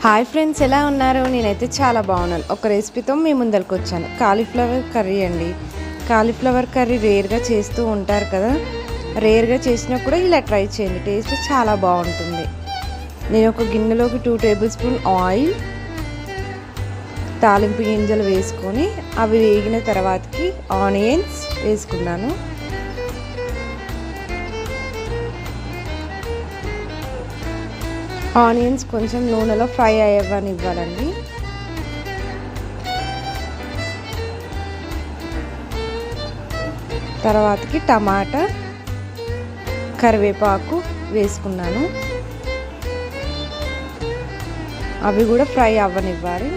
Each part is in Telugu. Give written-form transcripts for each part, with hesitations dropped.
హాయ్ ఫ్రెండ్స్, ఎలా ఉన్నారు? నేనైతే చాలా బాగున్నాను. ఒక రెసిపీతో మీ ముందరికి వచ్చాను. కాలీఫ్లవర్ కర్రీ అండి. కాలీఫ్లవర్ కర్రీ రేర్గా చేస్తూ ఉంటారు కదా. రేర్గా చేసినప్పుడు ఇలా ట్రై చేయండి, టేస్ట్ చాలా బాగుంటుంది. నేను ఒక గిన్నెలోకి 2 టేబుల్ స్పూన్ ఆయిల్, తాలింపు గింజలు వేసుకొని అవి వేగిన తర్వాతకి ఆనియన్స్ వేసుకున్నాను. ఆనియన్స్ కొంచెం నూనెలో ఫ్రై అవ్వనివ్వాలండి. తర్వాతకి టమాటా, కరివేపాకు వేసుకున్నాను. అవి కూడా ఫ్రై అవ్వనివ్వాలి.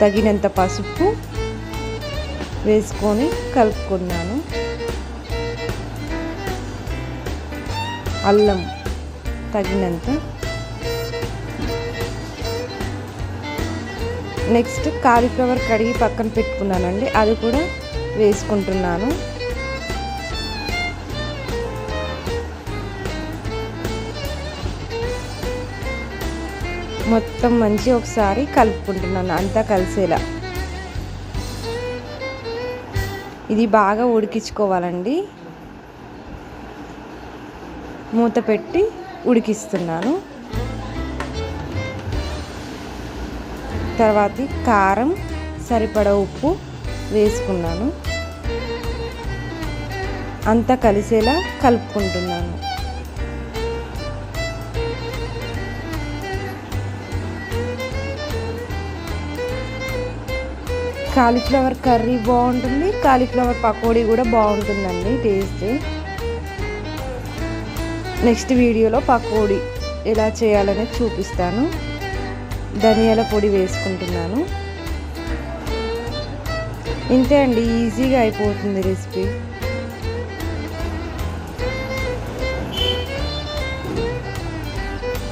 తగినంత పసుపు వేసుకొని కలుపుకున్నాను. అల్లం తగినంత. నెక్స్ట్ కాలీఫ్లవర్ కడిగి పక్కన పెట్టుకున్నానండి, అది కూడా వేసుకుంటున్నాను. మొత్తం మంచి ఒకసారి కలుపుకుంటున్నాను, అంతా కలిసేలా. ఇది బాగా ఉడికించుకోవాలండి. మూత పెట్టి ఉడికిస్తున్నాను. తర్వాత కారం, సరిపడా ఉప్పు వేసుకున్నాను. అంతా కలిసేలా కలుపుకుంటున్నాను. కాలీఫ్లవర్ కర్రీ బాగుంటుంది, కాలీఫ్లవర్ పకోడీ కూడా బాగుంటుందండి టేస్ట్. నెక్స్ట్ వీడియోలో పకోడీ ఎలా చేయాలనేది చూపిస్తాను. ధనియాల పొడి వేసుకుంటున్నాను. ఇంతే అండి, ఈజీగా అయిపోతుంది రెసిపీ.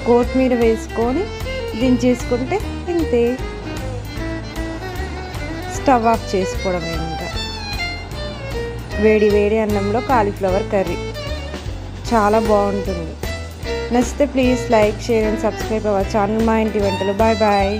కొత్తిమీర వేసుకొని దించేసుకుంటే ఇంతే. స్టవ్ ఆఫ్ చేసుకోవడమే. ఇంకా వేడి వేడి అన్నంలో కాలీఫ్లవర్ కర్రీ చాలా బాగుంటుంది. నచ్చితే please like, share and subscribe our channel మా ఇంటి వంటలు. Bye bye.